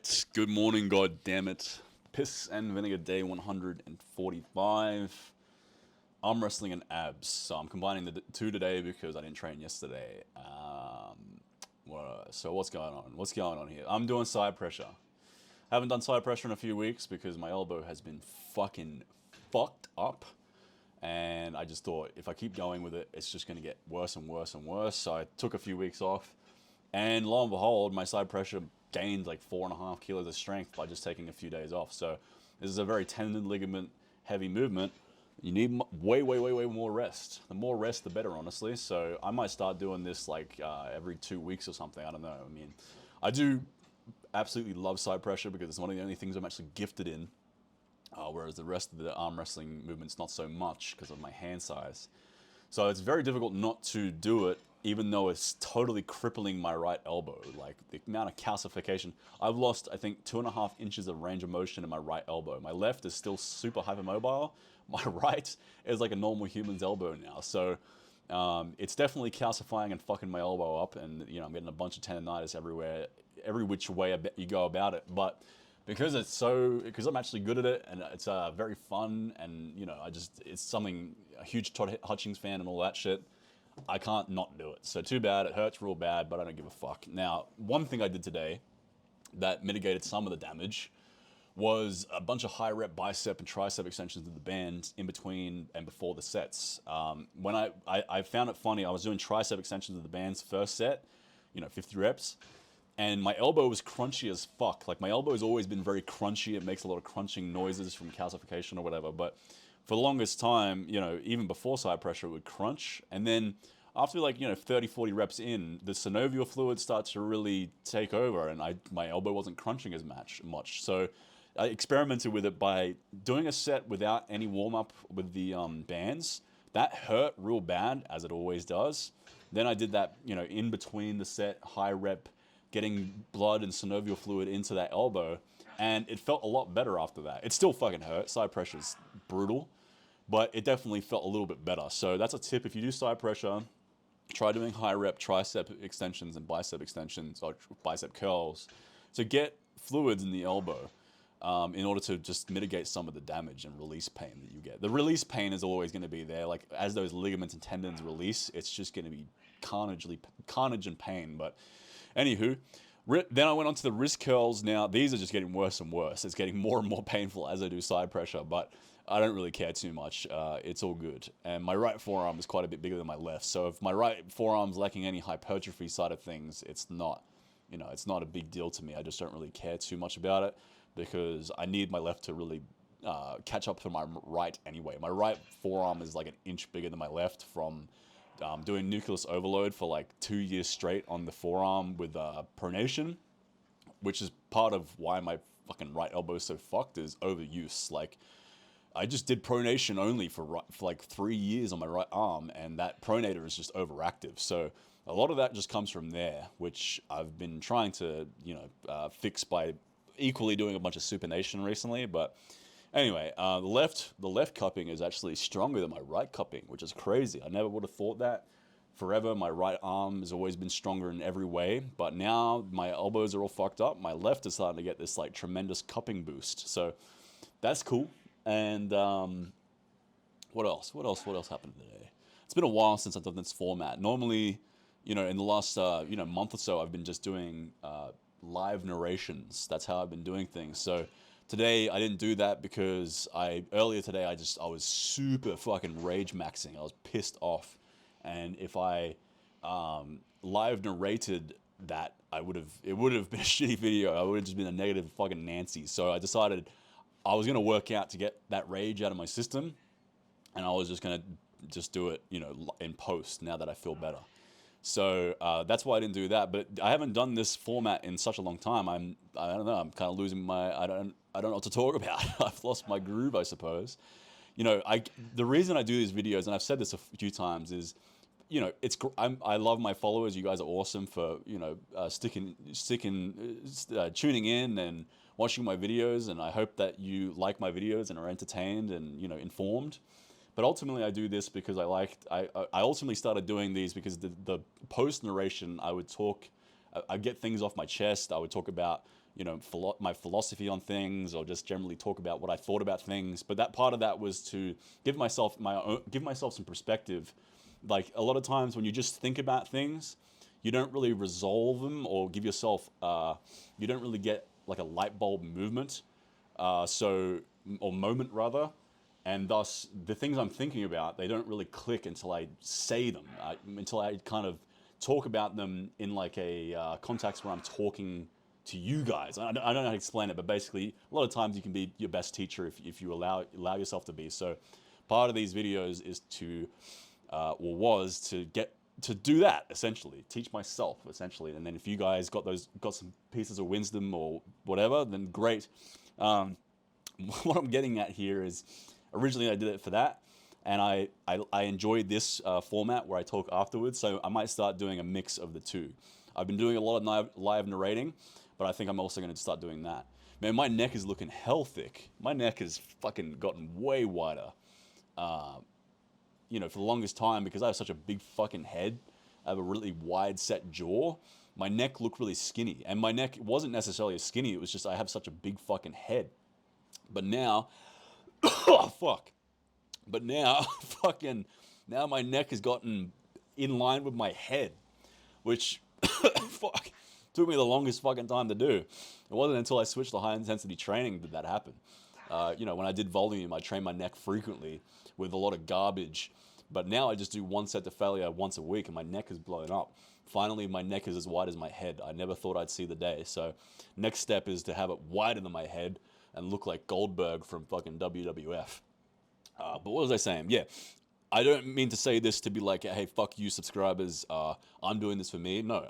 Alright, good morning, god damn it. Piss and Vinegar day 145. Arm wrestling and abs. So I'm combining the two today because I didn't train yesterday. So what's going on? What's going on here? I'm doing side pressure. Haven't done side pressure in a few weeks because my elbow has been fucking fucked up. And I just thought if I keep going with it, it's just going to get worse and worse and worse. So I took a few weeks off. And lo and behold, my side pressure gained like 4.5 kilos of strength by just taking a few days off. So this is a very tendon ligament heavy movement. You need way more rest. The more rest, the better, honestly. So I might start doing this like every 2 weeks or something. I don't know. I mean, I do absolutely love side pressure because it's one of the only things I'm actually gifted in. Whereas the rest of the arm wrestling movement's not so much because of my hand size. So it's very difficult not to do it, even though it's totally crippling my right elbow. Like the amount of calcification. I've lost, I think, 2.5 inches of range of motion in my right elbow. My left is still super hypermobile. My right is like a normal human's elbow now. So it's definitely calcifying and fucking my elbow up. And, I'm getting a bunch of tendonitis everywhere, every which way you go about it. But because because I'm actually good at it and it's very fun and it's something, a huge Todd Hutchings fan and all that shit. I can't not do it. So too bad. It hurts real bad, but I don't give a fuck. Now, one thing I did today that mitigated some of the damage was a bunch of high rep bicep and tricep extensions of the band in between and before the sets. When I found it funny, I was doing tricep extensions of the band's first set, 50 reps. And my elbow was crunchy as fuck. Like my elbow has always been very crunchy. It makes a lot of crunching noises from calcification or whatever. But for the longest time, even before side pressure, it would crunch. And then after 30, 40 reps in, the synovial fluid starts to really take over and my elbow wasn't crunching as much. So I experimented with it by doing a set without any warm up with the bands. That hurt real bad, as it always does. Then I did that, in between the set, high rep, getting blood and synovial fluid into that elbow, and it felt a lot better after that. It still fucking hurt. Side pressure is brutal, but it definitely felt a little bit better. So that's a tip. If you do side pressure, try doing high rep tricep extensions and bicep extensions or bicep curls to get fluids in the elbow in order to just mitigate some of the damage and release pain that you get. The release pain is always going to be there. Like as those ligaments and tendons release, it's just going to be carnage and pain. But anywho, then I went on to the wrist curls. Now, these are just getting worse and worse. It's getting more and more painful as I do side pressure, but I don't really care too much. It's all good. And my right forearm is quite a bit bigger than my left. So if my right forearm's lacking any hypertrophy side of things, it's not a big deal to me. I just don't really care too much about it because I need my left to really catch up to my right anyway. My right forearm is like an inch bigger than my left from doing nucleus overload for like 2 years straight on the forearm with pronation, which is part of why my fucking right elbow is so fucked is overuse. Like I just did pronation only for like 3 years on my right arm, and that pronator is just overactive. So a lot of that just comes from there, which I've been trying to fix by equally doing a bunch of supination recently. But anyway, the left cupping is actually stronger than my right cupping, which is crazy. I never would have thought that. Forever, my right arm has always been stronger in every way, but now my elbows are all fucked up. My left is starting to get this like tremendous cupping boost, so that's cool. And what else? What else happened today? It's been a while since I've done this format. Normally, in the last month or so, I've been just doing live narrations. That's how I've been doing things. So today I didn't do that because earlier today I was super fucking rage maxing. I was pissed off, and if I live narrated that, it would have been a shitty video. I would have just been a negative fucking Nancy. So I decided I was gonna work out to get that rage out of my system, and I was just gonna do it, in post now that I feel better. So that's why I didn't do that. But I haven't done this format in such a long time. I don't know. I'm kind of losing I don't know what to talk about. I've lost my groove, I suppose. The reason I do these videos, and I've said this a few times, is, I love my followers. You guys are awesome for tuning in and watching my videos, and I hope that you like my videos and are entertained and informed. But ultimately, I do this because I ultimately started doing these because the post narration, I would talk I get things off my chest. I would talk about, you know, my philosophy on things, or just generally talk about what I thought about things. But that part of that was to give myself give myself some perspective. Like a lot of times when you just think about things, you don't really resolve them or give yourself, you don't really get like a light bulb movement, or moment rather, and thus the things I'm thinking about, they don't really click until I say them, until I kind of talk about them in like a context where I'm talking to you guys. I don't know how to explain it, but basically a lot of times you can be your best teacher if you allow yourself to be. So part of these videos is to, was to get to do that, essentially teach myself, essentially. And then if you guys got some pieces of wisdom or whatever, then great. What I'm getting at here is, originally I did it for that, and I enjoyed this format where I talk afterwards, so I might start doing a mix of the two. I've been doing a lot of live narrating, but I think I'm also going to start doing that. Man, my neck is looking hell thick. My neck has fucking gotten way wider. You know, for the longest time, because I have such a big fucking head, I have a really wide set jaw, my neck looked really skinny. And my neck wasn't necessarily skinny, it was just I have such a big fucking head. But now, oh fuck. But now, now my neck has gotten in line with my head, which, fuck, took me the longest fucking time to do. It wasn't until I switched to high intensity training did that happen. You know, when I did volume, I trained my neck frequently with a lot of garbage. But now I just do one set to failure once a week, and my neck is blown up. Finally, my neck is as wide as my head. I never thought I'd see the day. So next step is to have it wider than my head and look like Goldberg from fucking WWF. But what was I saying? Yeah, I don't mean to say this to be like, hey, fuck you, subscribers. I'm doing this for me. No,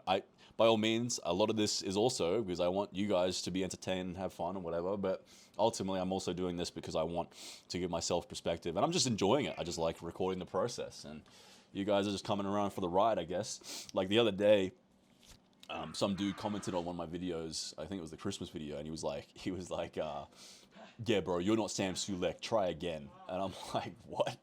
by all means, a lot of this is also because I want you guys to be entertained and have fun and whatever. But ultimately, I'm also doing this because I want to give myself perspective, and I'm just enjoying it. I just like recording the process, and you guys are just coming around for the ride, I guess. Like the other day, some dude commented on one of my videos. I think it was the Christmas video, and he was like, yeah, bro, you're not Sam Sulek. Try again. And I'm like, what?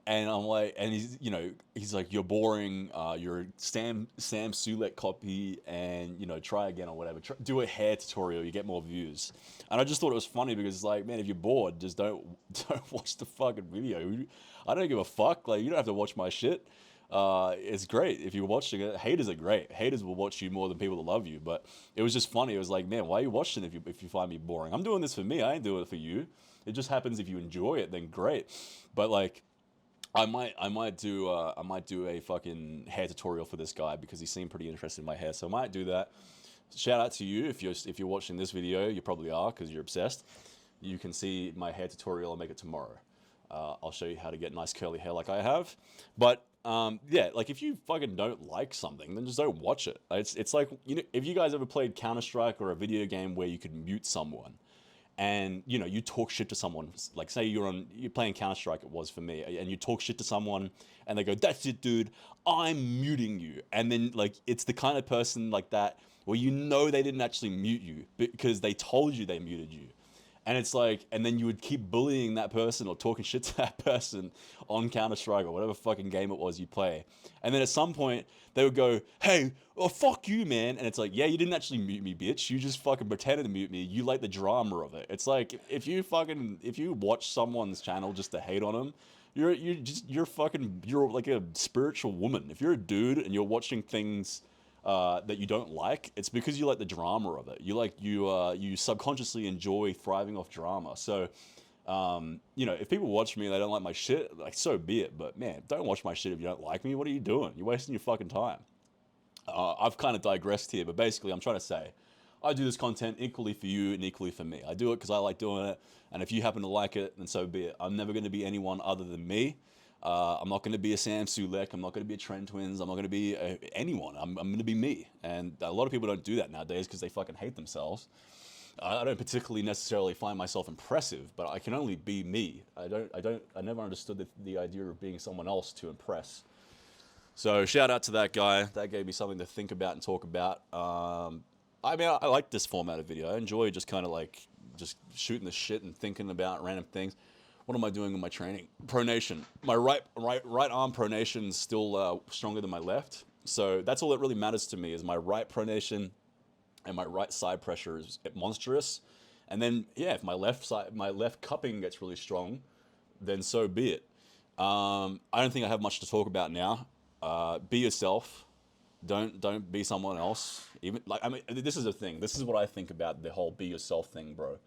And I'm like, and he's like, you're boring. You're a Sam Sulek copy, and try again or whatever. Do a hair tutorial. You get more views. And I just thought it was funny because it's like, man, if you're bored, just don't watch the fucking video. I don't give a fuck. Like, you don't have to watch my shit. It's great if you're watching it. Haters are great. Haters will watch you more than people that love you. But it was just funny. It was like, man, why are you watching if you find me boring? I'm doing this for me. I ain't doing it for you. It just happens if you enjoy it, then great. But like, I might do a fucking hair tutorial for this guy because he seemed pretty interested in my hair. So I might do that. Shout out to you if you're watching this video. You probably are because you're obsessed. You can see my hair tutorial. I'll make it tomorrow. I'll show you how to get nice curly hair like I have. But yeah, like if you fucking don't like something, then just don't watch it. It's like, if you guys ever played Counter-Strike or a video game where you could mute someone, and you talk shit to someone, like say you're playing Counter-Strike, it was for me, and you talk shit to someone and they go, that's it, dude, I'm muting you. And then like it's the kind of person like that where they didn't actually mute you because they told you they muted you. And it's like, and then you would keep bullying that person or talking shit to that person on Counter-Strike or whatever fucking game it was you play. And then at some point, they would go, hey, fuck you, man. And it's like, yeah, you didn't actually mute me, bitch. You just fucking pretended to mute me. You like the drama of it. It's like, if you watch someone's channel just to hate on them, you're like a spiritual woman. If you're a dude and you're watching things that you don't like, it's because you like the drama of it. You subconsciously enjoy thriving off drama. So, if people watch me and they don't like my shit, like, so be it. But man, don't watch my shit if you don't like me. What are you doing? You're wasting your fucking time. I've kind of digressed here, but basically I'm trying to say, I do this content equally for you and equally for me. I do it because I like doing it, and if you happen to like it, then so be it. I'm never going to be anyone other than me. I'm not going to be a Sam Sulek. I'm not going to be a Trend Twins. I'm not going to be anyone. I'm going to be me. And a lot of people don't do that nowadays because they fucking hate themselves. I don't particularly necessarily find myself impressive, but I can only be me. I never understood the idea of being someone else to impress. So shout out to that guy. That gave me something to think about and talk about. I mean, I like this format of video. I enjoy just kind of like just shooting the shit and thinking about random things. What am I doing with my training? Pronation. My right arm pronation is still stronger than my left. So that's all that really matters to me is my right pronation and my right side pressure is monstrous. And then yeah, if my left cupping gets really strong, then so be it. I don't think I have much to talk about now. Be yourself. Don't be someone else. Even like I mean, this is the thing. This is what I think about the whole be yourself thing, bro.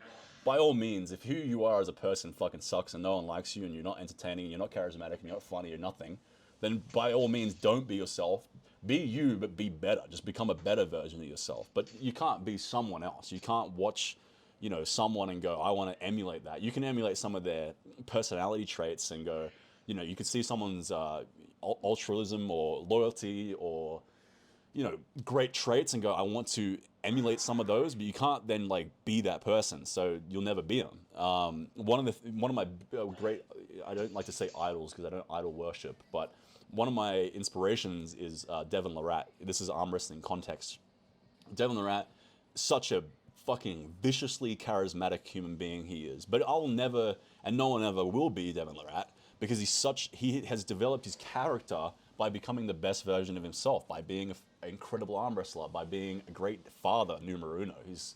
By all means, if who you are as a person fucking sucks and no one likes you and you're not entertaining, you're not charismatic, and you're not funny or nothing, then by all means don't be yourself. Be you, but be better. Just become a better version of yourself. But you can't be someone else. You can't watch, someone and go, I want to emulate that. You can emulate some of their personality traits and go, you can see someone's altruism or loyalty or great traits and go, I want to emulate some of those, but you can't then like be that person, so you'll never be them. One of my great, I don't like to say idols because I don't idol worship, but one of my inspirations is Devin Larratt. This is arm wrestling context. Devin Larratt, such a fucking viciously charismatic human being he is, but I'll never, and no one ever will be Devin Larratt because he has developed his character by becoming the best version of himself, by being an incredible arm wrestler, by being a great father, numero uno. He's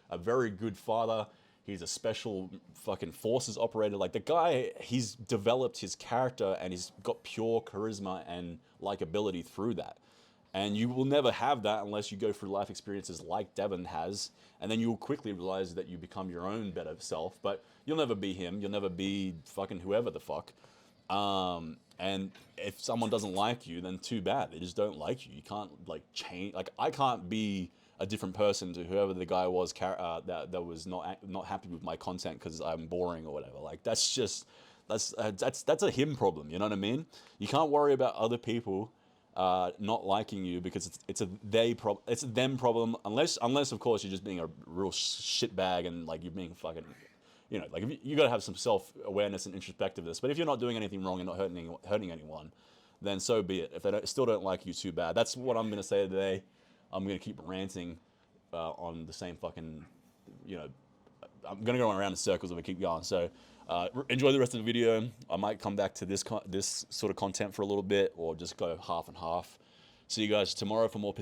a very good father. He's a special fucking forces operator. Like the guy, he's developed his character and he's got pure charisma and likability through that. And you will never have that unless you go through life experiences like Devin has. And then you'll quickly realize that you become your own better self. But you'll never be him. You'll never be fucking whoever the fuck. And if someone doesn't like you, then too bad. They just don't like you. You can't like change. Like I can't be a different person to whoever the guy was that was not happy with my content because I'm boring or whatever. Like that's a him problem. You know what I mean? You can't worry about other people not liking you because it's a them problem unless of course you're just being a real shitbag and like you're being fucking like if you got to have some self-awareness and introspectiveness. But if you're not doing anything wrong and not hurting anyone, then so be it. If they still don't like you, too bad. That's what I'm going to say today. I'm going to keep ranting on the same fucking, I'm going to go around in circles if I keep going. So enjoy the rest of the video. I might come back to this sort of content for a little bit or just go half and half. See you guys tomorrow for more